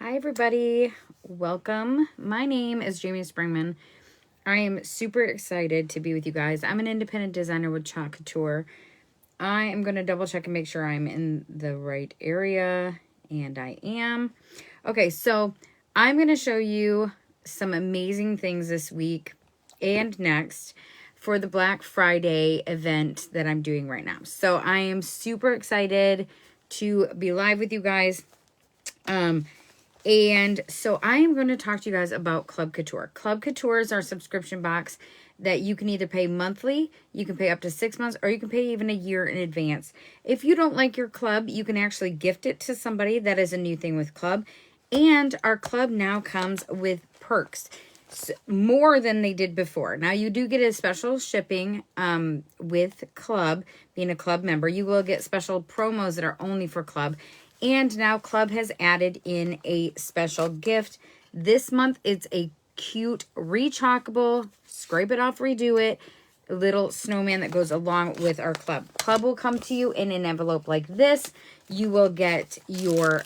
Hi everybody, welcome. My name is Jamie Springman. I am super excited to be with you guys. I'm an independent designer with Chalk Couture. I am going to double check and make sure I'm in the right area, and I am. Okay, so I'm going to show you some amazing things this week and next for the Black Friday event that I'm doing right now. So I am super excited to be live with you guys. And so I am going to talk to you guys about Club Couture. Club Couture is our subscription box that you can either pay monthly, you can pay up to 6 months, or you can pay even a year in advance. If you don't like your club, you can actually gift it to somebody. That is a new thing with Club. And our club now comes with perks, more than they did before. Now, you do get a special shipping with Club. Being a Club member, you will get special promos that are only for Club. And now Club has added in a special gift. This month, it's a cute, rechalkable, scrape it off, redo it, little snowman that goes along with our Club. Club will come to you in an envelope like this. You will get your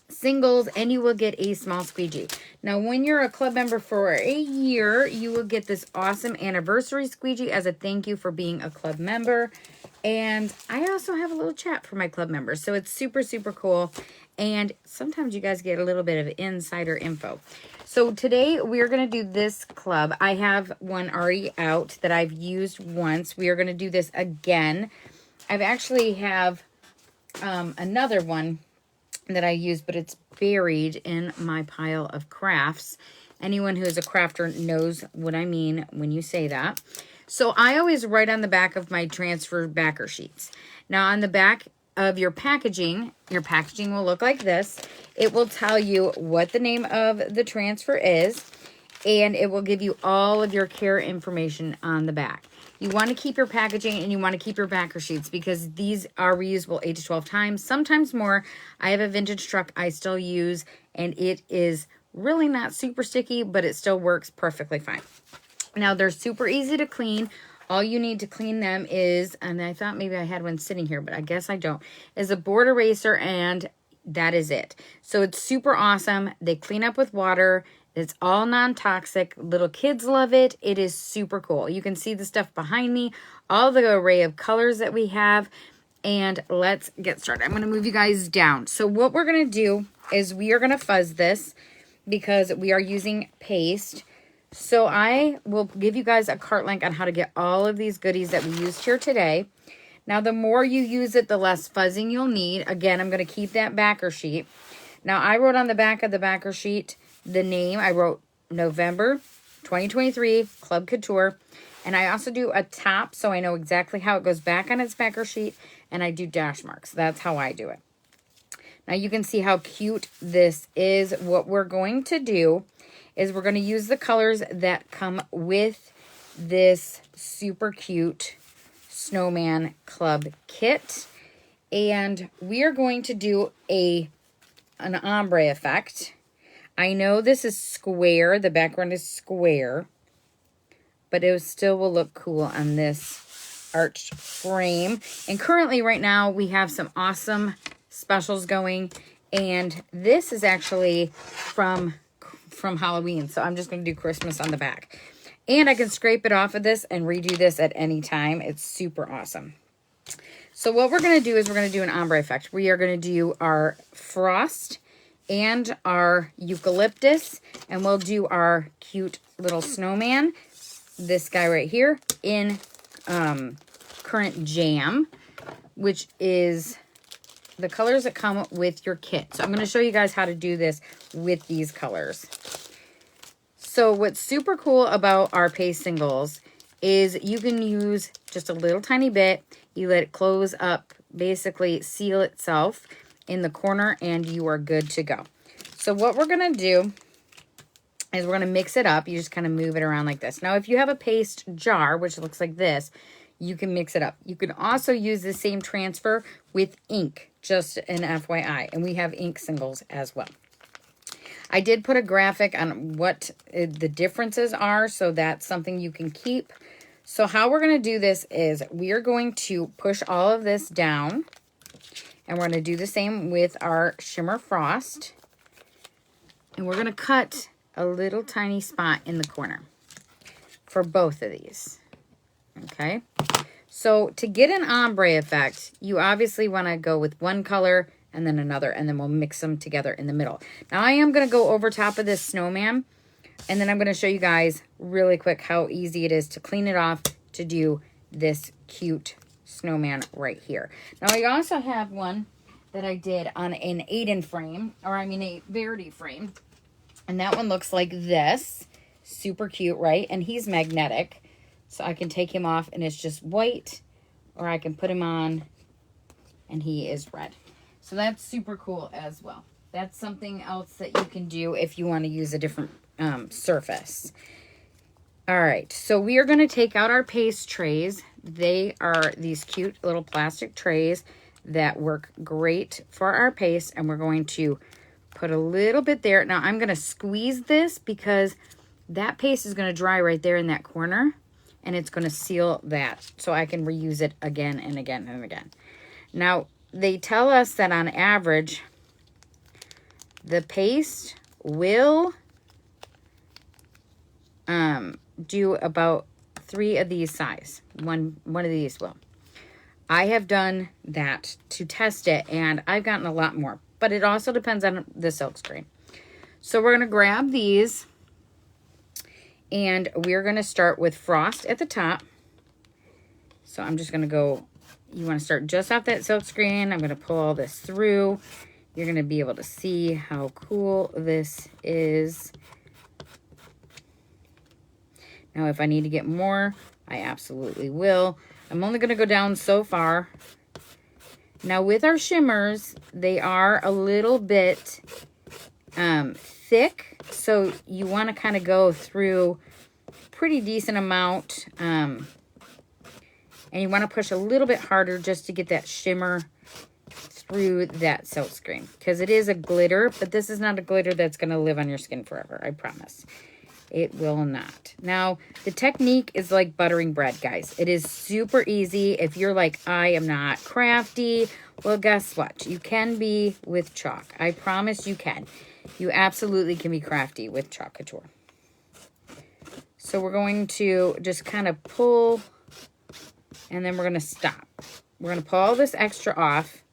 singles, and you will get a small squeegee. Now, when you're a Club member for a year, you will get this awesome anniversary squeegee as a thank you for being a Club member. And I also have a little chat for my Club members. So it's super, super cool. And sometimes you guys get a little bit of insider info. So today we are going to do this club. I have one already out that I've used once. We are going to do this again. I've actually have another one that I use, but it's buried in my pile of crafts. Anyone who is a crafter knows what I mean when you say that. So I always write on the back of my transfer backer sheets. Now on the back of your packaging will look like this. It will tell you what the name of the transfer is, and it will give you all of your care information on the back. You want to keep your packaging and you want to keep your backer sheets because these are reusable 8 to 12 times, sometimes more. I have a vintage truck I still use, and it is really not super sticky, but it still works perfectly fine. Now, they're super easy to clean. All you need to clean them is, and I thought maybe I had one sitting here, but I guess I don't, is a board eraser, and that is it. So it's super awesome. They clean up with water. It's all non-toxic. Little kids love it. It is super cool. You can see the stuff behind me, all the array of colors that we have, and let's get started. I'm going to move you guys down. So what we're going to do is we are going to fuzz this because we are using paste. So I will give you guys a cart link on how to get all of these goodies that we used here today. Now, the more you use it, the less fuzzing you'll need. Again, I'm going to keep that backer sheet. Now, I wrote on the back of the backer sheet the name. I wrote November 2023 Club Couture. And I also do a top so I know exactly how it goes back on its backer sheet. And I do dash marks. That's how I do it. Now, you can see how cute this is. What we're going to do is we're going to use the colors that come with this super cute Snowman Club kit. And we are going to do an ombre effect. I know this is square. The background is square. But it still will look cool on this arched frame. And currently right now we have some awesome specials going. And this is actually from Halloween. So I'm just going to do Christmas on the back. And I can scrape it off of this and redo this at any time. It's super awesome. So what we're going to do is we're going to do an ombre effect. We are going to do our frost and our eucalyptus. And we'll do our cute little snowman. This guy right here in Currant Jam, which is the colors that come with your kit. So I'm going to show you guys how to do this with these colors. So what's super cool about our paste singles is you can use just a little tiny bit. You let it close up, basically seal itself in the corner, and you are good to go. So what we're going to do is we're going to mix it up. You just kind of move it around like this. Now, if you have a paste jar, which looks like this, you can mix it up. You can also use the same transfer with ink, just an FYI. And we have ink singles as well. I did put a graphic on what the differences are, so that's something you can keep. So how we're going to do this is we are going to push all of this down, And we're going to do the same with our Shimmer Frost. And we're going to cut a little tiny spot in the corner for both of these. Okay. So to get an ombre effect, you obviously want to go with one color and then another, and then we'll mix them together in the middle. Now I am going to go over top of this snowman, and then I'm going to show you guys really quick how easy it is to clean it off to do this cute snowman right here. Now I also have one that I did on an Aiden frame, or I mean a Verity frame, and that one looks like this. Super cute, right? And he's magnetic. So I can take him off and it's just white, or I can put him on and he is red. So that's super cool as well. That's something else that you can do if you want to use a different surface. All right, so we are going to take out our paste trays. They are these cute little plastic trays that work great for our paste, and we're going to put a little bit there. Now I'm going to squeeze this because that paste is going to dry right there in that corner. And it's going to seal that so I can reuse it again and again and again. Now, they tell us that on average, the paste will do about 3 of these size. One of these will. I have done that to test it, and I've gotten a lot more. But it also depends on the silkscreen. So we're going to grab these. And we're going to start with frost at the top. So I'm just going to go, you want to start just off that silk screen. I'm going to pull all this through. You're going to be able to see how cool this is. Now, if I need to get more, I absolutely will. I'm only going to go down so far. Now, with our shimmers, they are a little bit thick, so you want to kind of go through pretty decent amount, and you want to push a little bit harder just to get that shimmer through that silk screen, because it is a glitter, but this is not a glitter that's going to live on your skin forever. I promise it will not. Now the technique is like buttering bread, guys. It is super easy. If you're like, I am not crafty, well, guess what, you can be with chalk. I promise you can. You absolutely can be crafty with Chalk Couture. So we're going to just kind of pull, and then we're going to stop. We're going to pull all this extra off,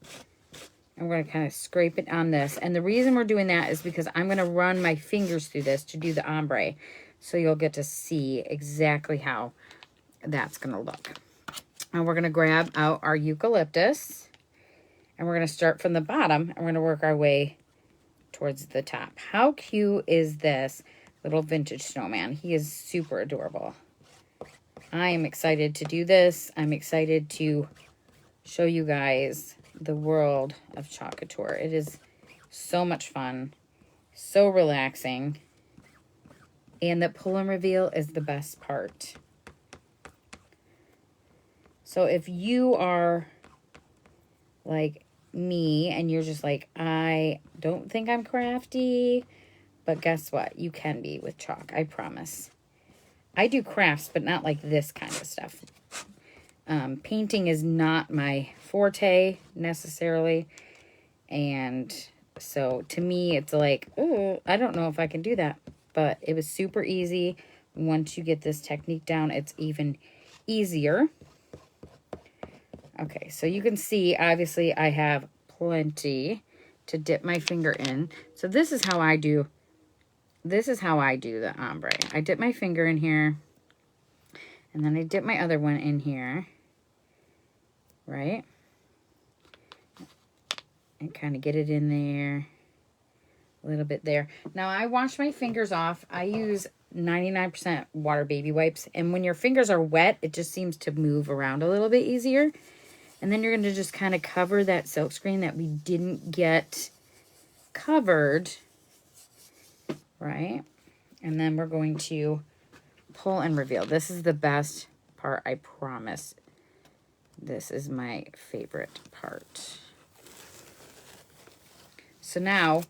and we're going to kind of scrape it on this. And the reason we're doing that is because I'm going to run my fingers through this to do the ombre. So you'll get to see exactly how that's going to look. And we're going to grab out our eucalyptus, and we're going to start from the bottom, and we're going to work our way towards the top. How cute is this little vintage snowman? He is super adorable. I am excited to do this. I'm excited to show you guys the world of Chalk Couture. It is so much fun, so relaxing, and the pull and reveal is the best part. So if you are like me and you're just like, I don't think I'm crafty, but guess what, you can be with chalk. I promise. I do crafts, but not like this kind of stuff. Painting is not my forte necessarily, and so to me it's like, oh, I don't know if I can do that. But it was super easy. Once you get this technique down, it's even easier. Okay, so you can see, obviously, I have plenty to dip my finger in. So this is how I do the ombre. I dip my finger in here, and then I dip my other one in here, right? And kind of get it in there, a little bit there. Now, I wash my fingers off. I use 99% water baby wipes, and when your fingers are wet, it just seems to move around a little bit easier. And then you're going to just kind of cover that silk screen that we didn't get covered, right? And then we're going to pull and reveal. This is the best part, I promise. This is my favorite part. So now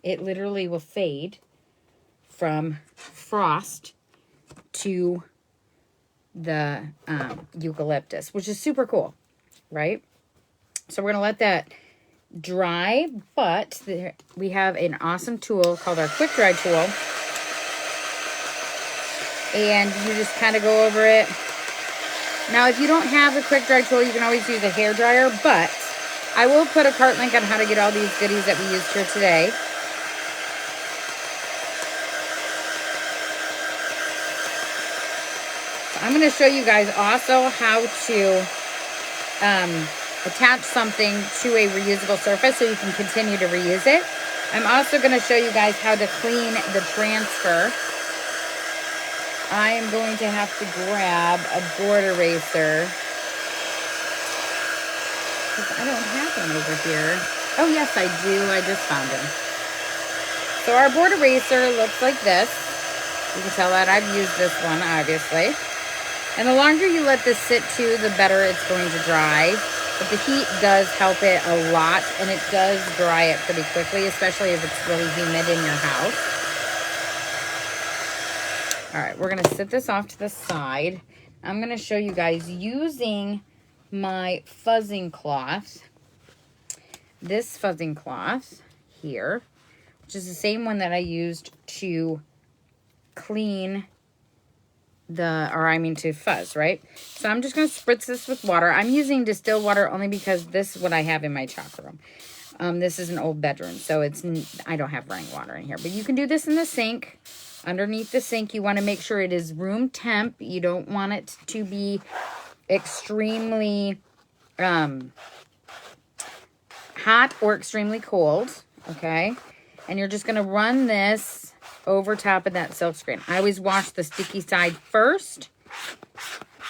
it literally will fade from frost to the eucalyptus, which is super cool, right? So we're going to let that dry, but we have an awesome tool called our quick dry tool. And you just kind of go over it. Now, if you don't have a quick dry tool, you can always use a hair dryer, but I will put a cart link on how to get all these goodies that we used here today. So I'm going to show you guys also how to attach something to a reusable surface so you can continue to reuse it. I'm also going to show you guys how to clean the transfer. I am going to have to grab a board eraser because I don't have one over here. Oh yes, I do. I just found him. So our board eraser looks like this. You can tell that I've used this one, obviously. And the longer you let this sit too, the better it's going to dry. But the heat does help it a lot, and it does dry it pretty quickly, especially if it's really humid in your house. All right, we're going to set this off to the side. I'm going to show you guys using my fuzzing cloth. This fuzzing cloth here, which is the same one that I used to clean to fuzz, right? So I'm just going to spritz this with water. I'm using distilled water only because this is what I have in my chalk room. This is an old bedroom, so I don't have running water in here. But you can do this in the sink. Underneath the sink, you want to make sure it is room temp. You don't want it to be extremely hot or extremely cold, okay? And you're just going to run this over top of that silk screen. I always wash the sticky side first,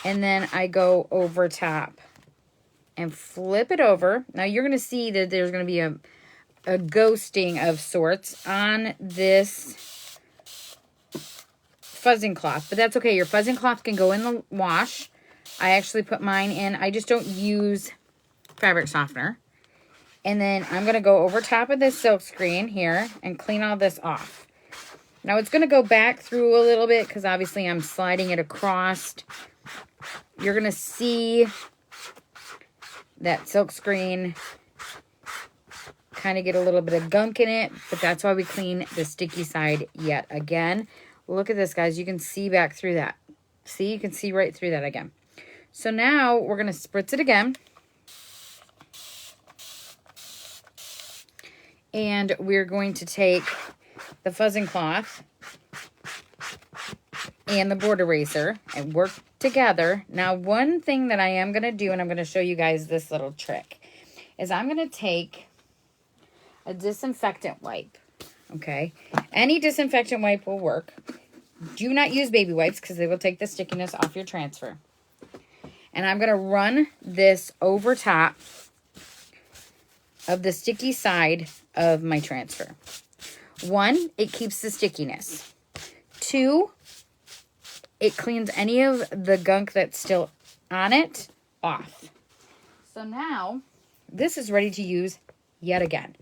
and then I go over top and flip it over. Now, you're going to see that there's going to be a ghosting of sorts on this fuzzing cloth, but that's okay. Your fuzzing cloth can go in the wash. I actually put mine in. I just don't use fabric softener. And then I'm going to go over top of this silk screen here and clean all this off. Now it's going to go back through a little bit because obviously I'm sliding it across. You're going to see that silk screen kind of get a little bit of gunk in it, but that's why we clean the sticky side yet again. Look at this, guys. You can see back through that. See, you can see right through that again. So now we're going to spritz it again. And we're going to take the fuzzing cloth and the board eraser and work together. Now, one thing that I am going to do, and I'm going to show you guys this little trick, is I'm going to take a disinfectant wipe. Okay, any disinfectant wipe will work. Do not use baby wipes because they will take the stickiness off your transfer. And I'm going to run this over top of the sticky side of my transfer. 1, it keeps the stickiness. 2, it cleans any of the gunk that's still on it off. So now this is ready to use yet again.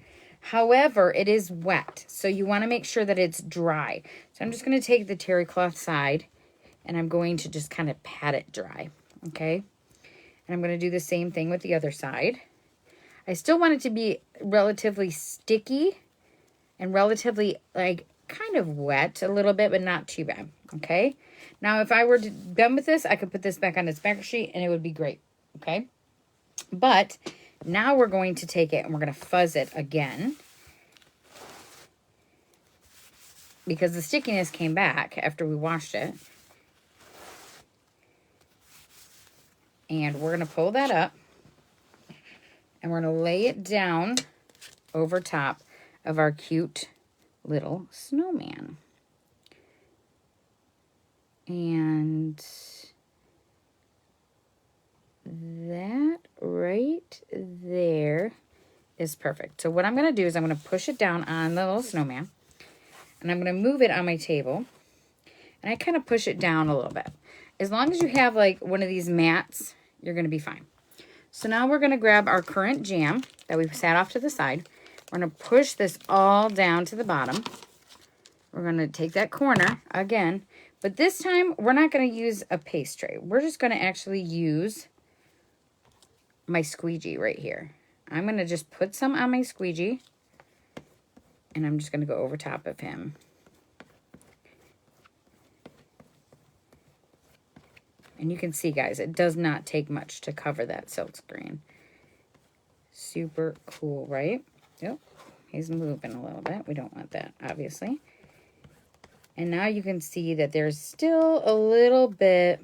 However, it is wet, so you want to make sure that it's dry. So I'm just going to take the terry cloth side, and I'm going to just kind of pat it dry, okay? And I'm going to do the same thing with the other side. I still want it to be relatively sticky and relatively, like, kind of wet a little bit, but not too bad, okay? Now, if I were done with this, I could put this back on its backer sheet, and it would be great, okay? But now we're going to take it and we're going to fuzz it again because the stickiness came back after we washed it. And we're going to pull that up and we're going to lay it down over top of our cute little snowman. And that right there is perfect. So what I'm going to do is I'm going to push it down on the little snowman. And I'm going to move it on my table. And I kind of push it down a little bit. As long as you have like one of these mats, you're going to be fine. So now we're going to grab our Currant Jam that we've sat off to the side. We're going to push this all down to the bottom. We're going to take that corner again. But this time, we're not going to use a paste tray. We're just going to actually use my squeegee right here. I'm going to just put some on my squeegee. And I'm just going to go over top of him. And you can see, guys, it does not take much to cover that silk screen. Super cool, right? Yep. He's moving a little bit. We don't want that, obviously. And now you can see that there's still a little bit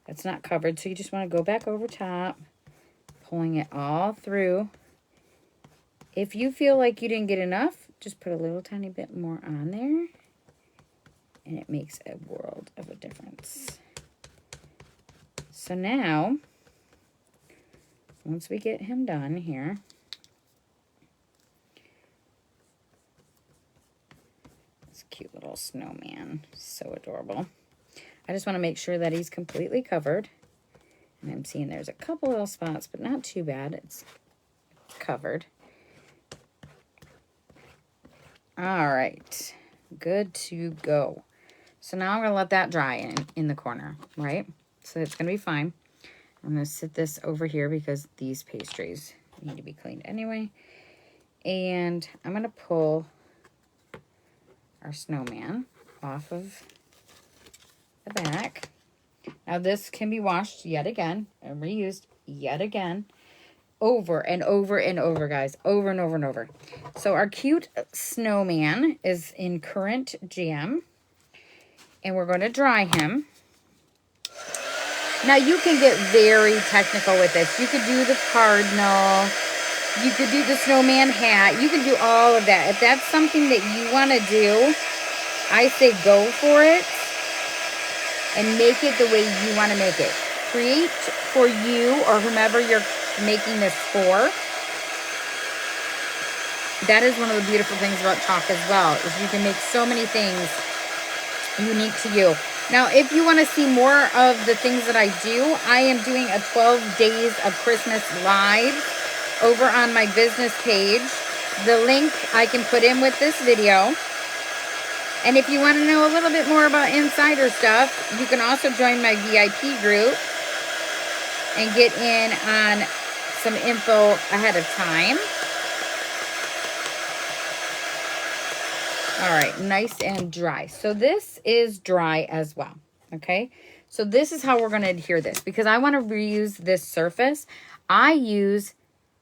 that's not covered. So you just want to go back over top, pulling it all through. If you feel like you didn't get enough, just put a little tiny bit more on there. And it makes a world of a difference. So now, once we get him done here, this cute little snowman, so adorable. I just want to make sure that he's completely covered. And I'm seeing there's a couple little spots, but not too bad. It's covered. All right, good to go. So now I'm going to let that dry in the corner, right? So it's going to be fine. I'm going to sit this over here because these pastries need to be cleaned anyway. And I'm going to pull our snowman off of the back. Now this can be washed yet again and reused yet again. Over and over and over, guys. Over and over and over. So our cute snowman is in Currant Jam. And we're going to dry him. Now, you can get very technical with this. You could do the cardinal. You could do the snowman hat. You can do all of that. If that's something that you want to do, I say go for it. And make it the way you want to make it. Create for you or whomever you're making this for. That is one of the beautiful things about chalk as well, is you can make so many things unique to you. Now, if you want to see more of the things that I do, I am doing a 12 Days of Christmas live over on my business page. The link I can put in with this video. And if you want to know a little bit more about insider stuff, you can also join my VIP group and get in on some info ahead of time. All right, nice and dry. So this is dry as well, okay? So this is how we're going to adhere this. Because I want to reuse this surface, I use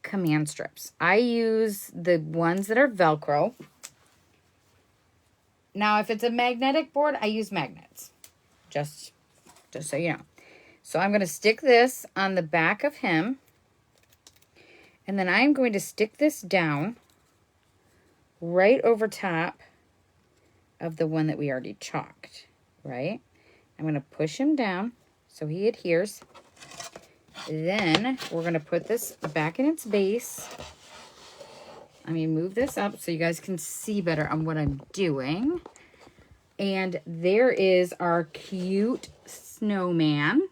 command strips. I use the ones that are Velcro. Now, if it's a magnetic board, I use magnets. Just so you know. So I'm going to stick this on the back of him. And then I'm going to stick this down right over top of the one that we already chalked, right? I'm going to push him down so he adheres. Then we're going to put this back in its base. Let me move this up so you guys can see better on what I'm doing. And there is our cute snowman.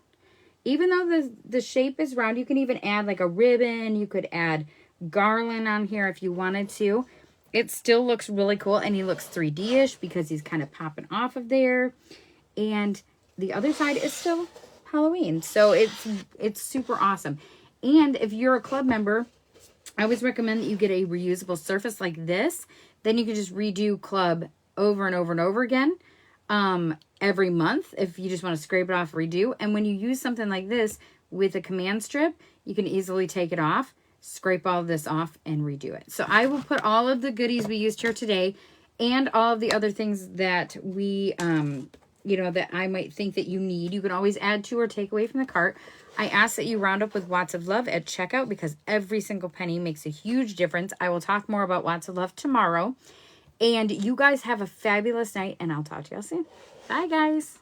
Even though the shape is round, you can even add like a ribbon. You could add garland on here if you wanted to. It still looks really cool, and he looks 3D-ish because he's kind of popping off of there. And the other side is still Halloween, so it's super awesome. And if you're a club member, I always recommend that you get a reusable surface like this. Then you can just redo club over and over and over again every month if you just want to scrape it off, redo. And when you use something like this with a command strip, you can easily take it off, scrape all of this off, and redo it. So I will put all of the goodies we used here today and all of the other things that we, you know, that I might think that you need. You can always add to or take away from the cart. I ask that you round up with Watts of Love at checkout because every single penny makes a huge difference. I will talk more about Watts of Love tomorrow. And you guys have a fabulous night, and I'll talk to y'all soon. Bye, guys.